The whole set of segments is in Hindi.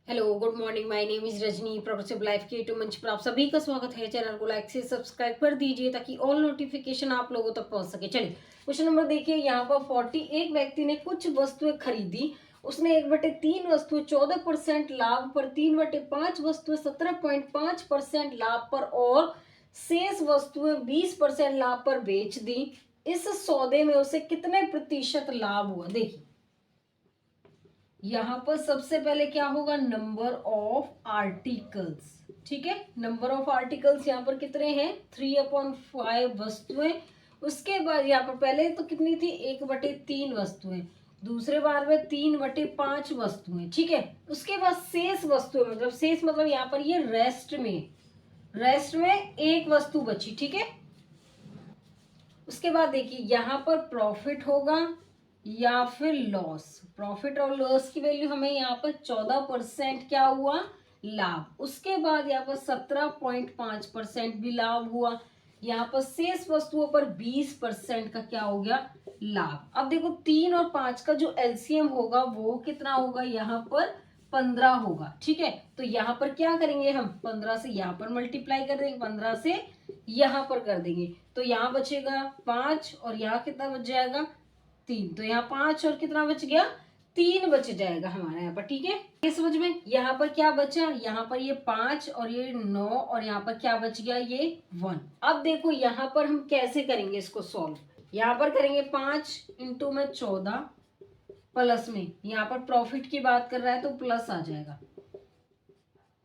Hello good morning, my name is Rajni. Progressive life के यूट्यूब मंच पर आप सभी का स्वागत है। चैनल को लाइक से सब्सक्राइब कर दीजिए ताकि ऑल नोटिफिकेशन आप लोगों तक पहुंच सके। चलिए क्वेश्चन नंबर देखिए। यहाँ पर 41 व्यक्ति ने कुछ वस्तुएं खरीदी। उसने 1/3 वस्तुएं 14% लाभ पर, 3/5 वस्तुएं 17.5% लाभ पर और शेष वस्तुएं 20% लाभ पर बेच दी। इस सौदे में उसे कितने प्रतिशत लाभ हुआ? देखिए यहां पर सबसे पहले क्या होगा, नंबर ऑफ आर्टिकल्स। ठीक है, नंबर ऑफ आर्टिकल्स यहाँ पर कितने हैं? 3/5 वस्तुएं। उसके बाद यहाँ पर पहले तो कितनी थी? 1/3 वस्तुएं। दूसरे बार में 3/5 वस्तुएं। ठीक है, उसके बाद शेष वस्तुएं, मतलब शेष मतलब यहाँ पर ये रेस्ट में एक वस्तु बची। ठीक है, उसके बाद देखिए यहाँ पर प्रॉफिट होगा या फिर लॉस। प्रॉफिट और लॉस की वैल्यू हमें यहाँ पर 14% क्या हुआ? लाभ। उसके बाद यहाँ पर 17.5% भी लाभ हुआ। यहाँ पर शेष वस्तुओं पर 20% का क्या हो गया? लाभ। अब देखो 3 और 5 का जो एलसीएम होगा वो कितना होगा? यहाँ पर 15 होगा। ठीक है, तो यहाँ पर क्या करेंगे हम? 15 से यहाँ पर मल्टीप्लाई कर देंगे, 15 से यहाँ पर कर देंगे, तो यहाँ बचेगा 5 और यहाँ कितना बच जाएगा? 3। तो यहाँ 5 और कितना बच गया? 3 बच जाएगा हमारा यहाँ पर। ठीक है, ये समझ में? यहाँ पर क्या बचा? यहाँ पर ये 5 और ये 9 और यहाँ पर क्या बच गया? ये 1। अब देखो यहाँ पर हम कैसे करेंगे इसको सॉल्व। यहाँ पर करेंगे 5 इंटू में 14 प्लस में, यहाँ पर प्रॉफिट की बात कर रहा है तो प्लस आ जाएगा,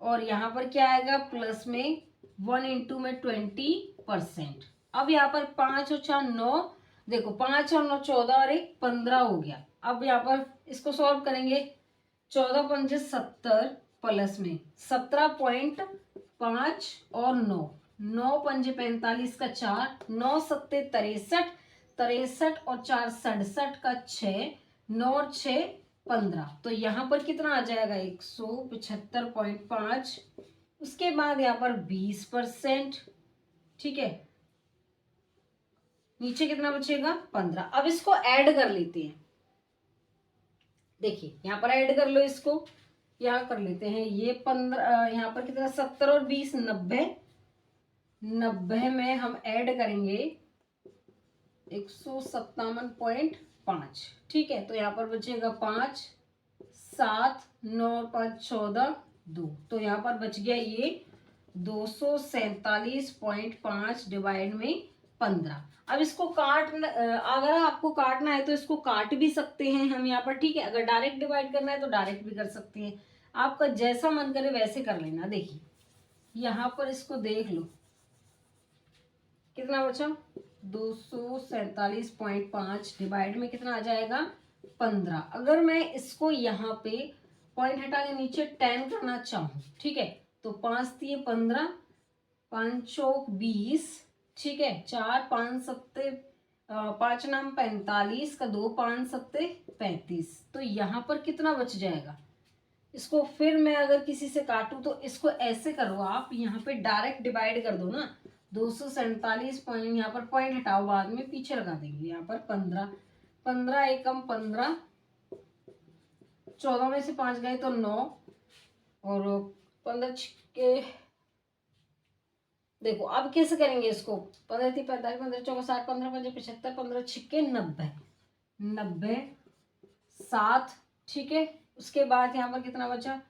और यहाँ पर क्या आएगा? प्लस में 1 इंटू में 20%। अब यहाँ पर 5 और 4 9, देखो 5 और 9 14 और 1 15 हो गया। अब यहाँ पर इसको सॉल्व करेंगे। 14 पंजे 70 प्लस में 17.5 और 9, 9 पंजे 45 का 4, 9 सत्ते 63, 63 और 4 67 का 6, 9 और 6 15। तो यहाँ पर कितना आ जाएगा? 175.5। उसके बाद यहाँ पर 20%। ठीक है, नीचे कितना बचेगा? 15। अब इसको ऐड कर लेते हैं। देखिए यहाँ पर ऐड कर लो इसको, यहाँ कर लेते हैं। ये 15, यहाँ पर कितना? 70 और 20 90। 90 में हम ऐड करेंगे 157.5। ठीक है, तो यहाँ पर बचेगा 5 7 9 5 14 2, तो यहाँ पर बच गया ये 247.5 डिवाइड में 15। अब इसको अगर आपको काटना है तो इसको काट भी सकते हैं हम यहाँ पर। ठीक है, अगर डायरेक्ट डिवाइड करना है तो डायरेक्ट भी कर सकते हैं, आपका जैसा मन करे वैसे कर लेना। देखिए यहाँ पर इसको देख लो कितना बचा? 247.5 डिवाइड में कितना आ जाएगा? 15। अगर मैं इसको यहाँ पे पॉइंट हटा के नीचे 10 करना चाहूँ, ठीक है, तो 5 दिए 15, 5 चौक 20। ठीक है, 4 5 सत्ते 5 नाम 45 का 2 5 सत्ते 35। तो यहाँ पर कितना बच जाएगा? इसको फिर मैं अगर किसी से काटूं तो इसको ऐसे करो आप, यहाँ पे डायरेक्ट डिवाइड कर दो ना। 247 पॉइंट, यहाँ पर पॉइंट हटाओ, बाद में पीछे लगा देंगे। यहाँ पर 15, 15 एकम 15, 14 में से 5 गए तो 9, और 15 छिक्के। देखो अब कैसे करेंगे इसको? 15 थी 45, 15 चौका 60, 15 पंजे 75, 15 छिक्के 90, 90 7। ठीक है, उसके बाद यहाँ पर कितना बचा?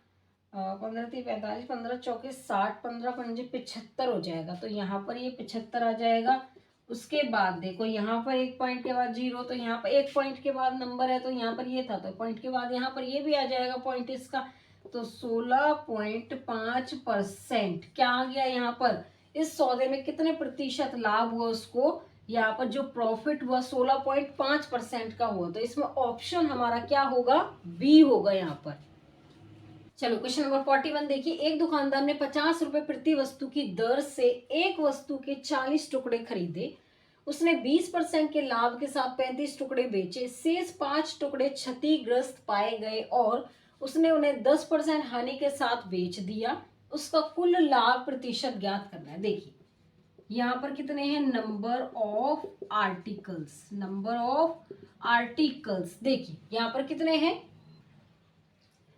15 थी 45, 15 चौके 60, 15 पंजे 75 हो जाएगा, तो यहाँ पर ये 75 आ जाएगा। उसके बाद देखो यहाँ पर एक पॉइंट के बाद 0, तो यहाँ पर एक पॉइंट के बाद नंबर है, तो यहाँ पर ये था, तो पॉइंट के बाद यहाँ पर ये भी आ जाएगा पॉइंट इसका। तो 16.5% क्या आ गया यहाँ पर? इस सौदे में कितने प्रतिशत लाभ हुआ उसको? यहाँ पर जो प्रॉफिट हुआ 16.5% का हुआ। तो इसमें ऑप्शन हमारा क्या होगा? बी होगा यहाँ पर। चलो क्वेश्चन नंबर 41 देखिए। एक दुकानदार ने 50 रुपए प्रति वस्तु की दर से एक वस्तु के 40 टुकड़े खरीदे। उसने 20% के लाभ के साथ 35 टुकड़े बेचे। शेष 5 टुकड़े क्षतिग्रस्त पाए गए और उसने उन्हें 10% हानि के साथ बेच दिया। उसका कुल लाभ प्रतिशत ज्ञात करना है। देखिए यहाँ पर कितने हैं? Number of articles, number of articles. देखिए यहाँ पर कितने हैं?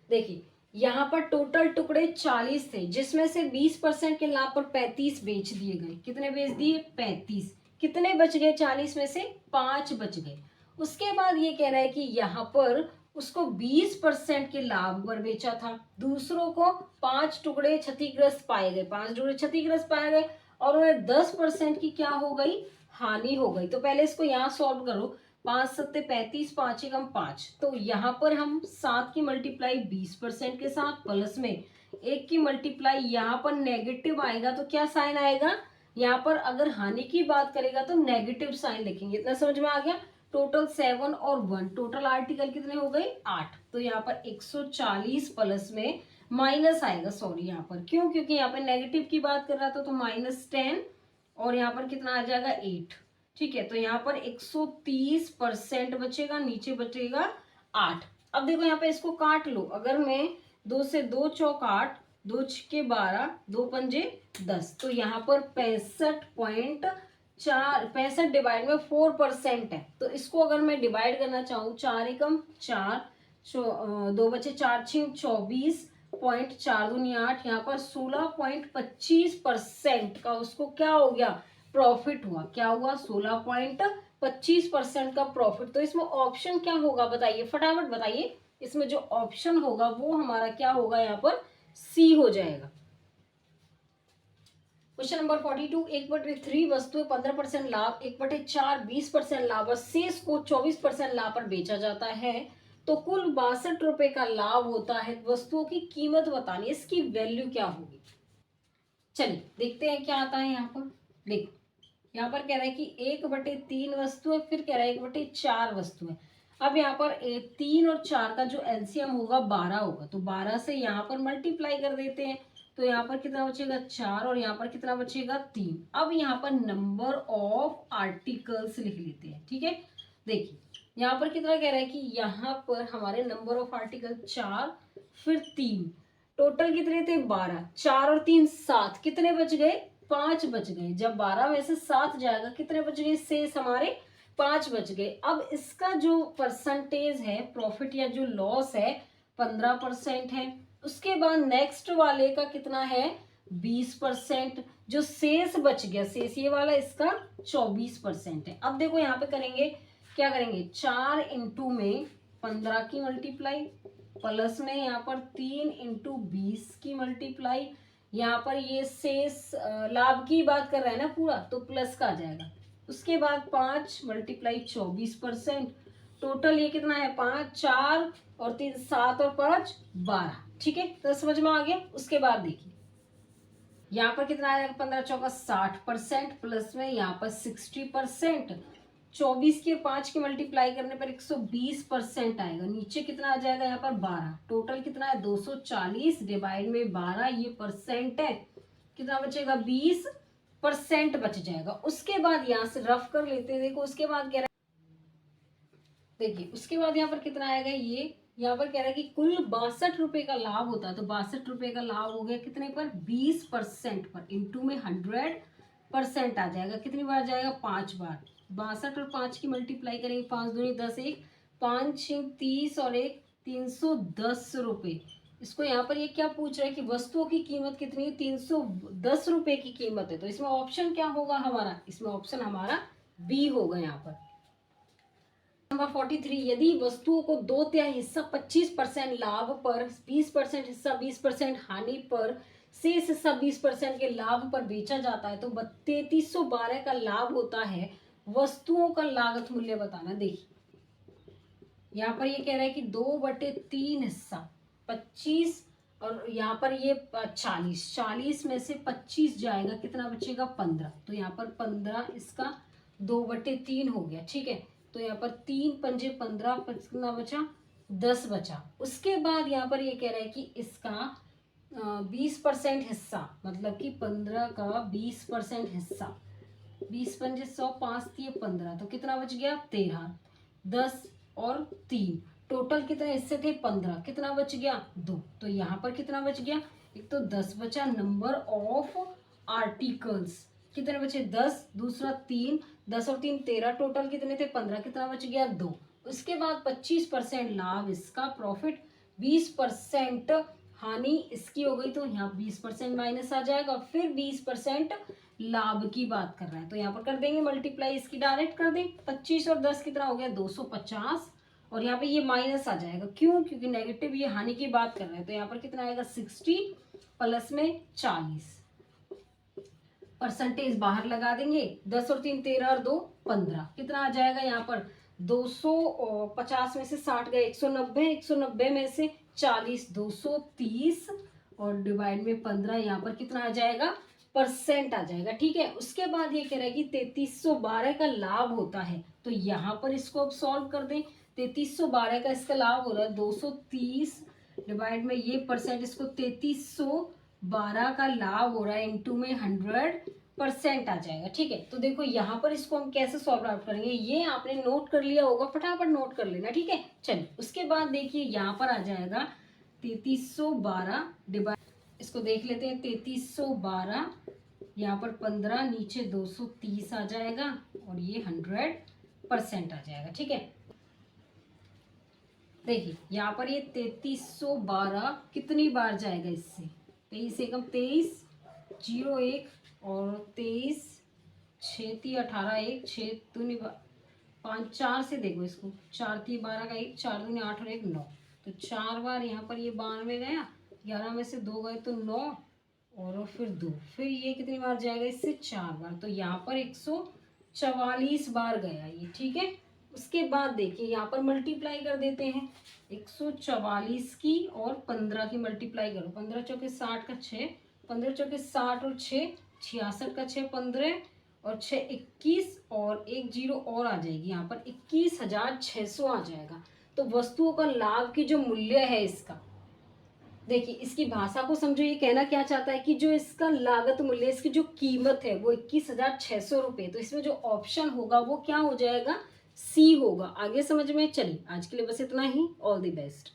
देखिए यहाँ पर टोटल टुकड़े 40 थे, जिसमें से 20% के लाभ पर 35 बेच दिए गए। कितने बेच दिए? 35। कितने बच गए 40 में से? 5 बच गए। उसके बाद ये कह रहा है कि यहाँ पर उसको 20% के लाभ पर बेचा था, दूसरों को 5 टुकड़े क्षतिग्रस्त पाए गए, 5 टुकड़े क्षतिग्रस्त पाए गए और उन्हें 10% की क्या हो गई? हानि हो गई। तो पहले इसको यहाँ सॉल्व करो। 5 सत्ते 35, 5 एकम 5। तो यहाँ पर हम 7 की मल्टीप्लाई 20% के साथ प्लस में 1 की मल्टीप्लाई, यहाँ पर नेगेटिव आएगा तो क्या साइन आएगा? यहाँ पर अगर हानि की बात करेगा तो नेगेटिव साइन लिखेंगे। इतना समझ में आ गया? टोटल 7 और 1, टोटल आर्टिकल कितने हो गए? 8। तो यहाँ पर 140 प्लस में माइनस आएगा, सॉरी यहाँ पर क्यों? क्योंकि यहाँ पर नेगेटिव की बात कर रहा था तो -10 और यहाँ पर कितना आ जाएगा? 8। ठीक है, तो यहाँ पर 130% बचेगा, नीचे बचेगा 8। अब देखो यहाँ पे इसको काट लो। अगर मैं 2 से 2 चौक 8, 2 छके 12, 2 पंजे 10, तो यहाँ पर 65.4 डिवाइड में 4% है। तो इसको अगर मैं डिवाइड करना चाहूँ, 4 एकम 4, 2 बचे 4 6 24.4 दूनी 8, यहाँ पर 16.25% का उसको क्या हो गया? प्रॉफिट हुआ। क्या हुआ? 16.25% का प्रॉफिट। तो इसमें ऑप्शन क्या होगा बताइए, फटाफट बताइए। इसमें जो ऑप्शन होगा वो हमारा क्या होगा? यहाँ पर सी हो जाएगा। क्वेश्चन नंबर 42, 1/3 वस्तुएं 15% लाभ, 1/4 20% लाभ और शेष को 24% लाभ पर बेचा जाता है, तो कुल 62 रुपए का लाभ होता है। वस्तुओं की कीमत बतानी, इसकी वैल्यू क्या होगी? चलिए देखते हैं क्या आता है यहाँ पर। देखो यहाँ पर कह रहा है कि 1/3 वस्तुएं, फिर कह रहा है 1/4 वस्तुएं। अब यहाँ पर 3 और 4 का जो एलसीएम होगा 12 होगा, तो 12 से यहाँ पर मल्टीप्लाई कर देते हैं। तो यहाँ पर कितना बचेगा? 4 और यहाँ पर कितना बचेगा? 3। अब यहाँ पर नंबर ऑफ आर्टिकल्स लिख लेते हैं। ठीक है, देखिए यहाँ पर कितना कह रहा है कि यहाँ पर हमारे नंबर ऑफ आर्टिकल 4 फिर 3, टोटल कितने थे? 12। 4 और 3 7, कितने बच गए? 5 बच गए। जब 12 में से 7 जाएगा कितने बच गए? शेष हमारे 5 बच गए। अब इसका जो परसेंटेज है प्रॉफिट या जो लॉस है 15% है। उसके बाद नेक्स्ट वाले का कितना है? 20%। जो शेष बच गया, शेष ये वाला, इसका 24% है। अब देखो यहाँ पे करेंगे क्या करेंगे? 4 इंटू में 15 की मल्टीप्लाई, प्लस में यहाँ पर 3 इंटू 20 की मल्टीप्लाई, यहाँ पर ये शेष लाभ की बात कर रहा है ना पूरा, तो प्लस का आ जाएगा। उसके बाद 5 मल्टीप्लाई 24%, टोटल ये कितना है? 5 4 और 3 7 और 5 12। ठीक है, तो समझ में आ गया। उसके बाद देखिए यहाँ पर कितना आ जाएगा? 15 चौका 60%, प्लस में यहाँ पर 60%, 24 की 5 की मल्टीप्लाई करने पर 120% आएगा। नीचे कितना आ जाएगा? यहाँ पर 12। टोटल कितना है? 240 डिवाइड में 12, ये परसेंट है। कितना बचेगा? 20% बच जाएगा। उसके बाद यहाँ से रफ कर लेते हैं। देखो उसके बाद कह रहा है, देखिए उसके बाद यहाँ पर कितना आएगा? ये यहाँ पर कह रहा है कि कुल 62 रुपए का लाभ होता है, तो 62 रुपए का लाभ हो गया कितने पर? 20% पर। इंटू में 100% आ जाएगा। कितनी बार जाएगा? 5 बार। 62 और 5 की मल्टीप्लाई करेंगे, 5 दूनी 10, 1 5 6 30 और 1 310 रुपए। इसको यहाँ पर ये क्या पूछ रहा है कि वस्तुओं की कीमत कितनी है? 310 रुपए की कीमत है। तो इसमें ऑप्शन क्या होगा हमारा? इसमें ऑप्शन हमारा बी होगा। यहाँ पर नंबर 43, यदि वस्तुओं को 2/3 हिस्सा 25% लाभ पर, 20% हिस्सा 20% हानि पर, शेष हिस्सा 20% के लाभ पर बेचा जाता है, तो 3312 का लाभ होता है। वस्तुओं का लागत मूल्य बताना। देखिए यहाँ पर ये कह रहा है कि 2/3 हिस्सा 25 और यहाँ पर ये 40 में से 25 जाएगा, कितना बचेगा? 15। तो यहाँ पर 15 इसका 2/3 हो गया। ठीक है, तो यहाँ पर 3 पंजे 15, कितना बचा? 10 बचा। उसके बाद यहाँ पर ये कह रहा है कि इसका 20% हिस्सा, मतलब कि 15 का 20% हिस्सा, 20 पंजे 100, 5 दिए 15, तो कितना बच गया? 13। 10 और 3, टोटल कितने हिस्से थे? 15। कितना बच गया? 2। तो यहाँ पर कितना बच गया? एक तो 10 बचा। नंबर ऑफ आर्टिकल्स कितने बचे? 10, दूसरा 3, 10 और 3 13, टोटल कितने थे? 15। कितना बच गया? 2। उसके बाद 25% लाभ, इसका प्रॉफिट 20% हानि इसकी हो गई, तो यहाँ 20% माइनस आ जाएगा। फिर 20% लाभ की बात कर रहा है, तो यहाँ पर कर देंगे मल्टीप्लाई, इसकी डायरेक्ट कर दें। 25 और 10 कितना हो गया, 250। और यहाँ पे ये माइनस आ जाएगा, क्यों, क्योंकि नेगेटिव ये हानि की बात कर रहे हैं। तो यहाँ पर कितना आएगा, 60 प्लस में 40। परसेंटेज बाहर लगा देंगे, 10 और 3 13 और 2 15, कितना आ जाएगा यहाँ पर 250 में से 60 गए, 190, 190 में से 40, 230 और डिवाइड में 15, यहाँ पर कितना आ जाएगा, परसेंट आ जाएगा। ठीक है, उसके बाद ये कह रहा है कि 3312 का लाभ होता है, तो यहाँ पर इसको अब सॉल्व कर दें। 3312 का इसका लाभ हो रहा है 230 डिवाइड में ये परसेंट, इसको 3312 का लाभ हो रहा है इंटू में 100% आ जाएगा। ठीक है, तो देखो यहाँ पर इसको हम कैसे सॉल्व आउट करेंगे, ये आपने नोट कर लिया होगा, फटाफट नोट कर लेना। ठीक है, चलिए उसके बाद देखिए यहाँ पर आ जाएगा 3312 डिवाइड, इसको देख लेते हैं, 3312 यहाँ पर 15, नीचे 230 आ जाएगा और ये 100% आ जाएगा। ठीक है, देखिए यहाँ पर ये 3312 कितनी बार जाएगा, इससे 23 एकम 23, 0 1 और 23, 6 3 18, 1 6 दूनी 5 4 से देखो इसको, 4 3 12 का 1, 4 दूनी 8 और 1 9, तो 4 बार यहाँ पर ये 92 गया, 11 में से 2 गए तो 9 और फिर 2, फिर ये कितनी बार जाएगा, इससे 4 बार, तो यहाँ पर 144 बार गया ये। ठीक है, उसके बाद देखिए यहाँ पर मल्टीप्लाई कर देते हैं, 144 की और 15 की मल्टीप्लाई करो, 15 चौके 60 का 6, 15 चौके 60 और 6 66 का 6 15 और 6 21 और 1 0 और आ जाएगी, यहाँ पर 21,600 आ जाएगा। तो वस्तुओं का लाभ की जो मूल्य है इसका, देखिए इसकी भाषा को समझो, ये कहना क्या चाहता है कि जो इसका लागत मूल्य, इसकी जो कीमत है वो 21,600 रुपये, तो इसमें जो ऑप्शन होगा वो क्या हो जाएगा, सी होगा। आगे समझ में, चलिए आज के लिए बस इतना ही, ऑल द बेस्ट।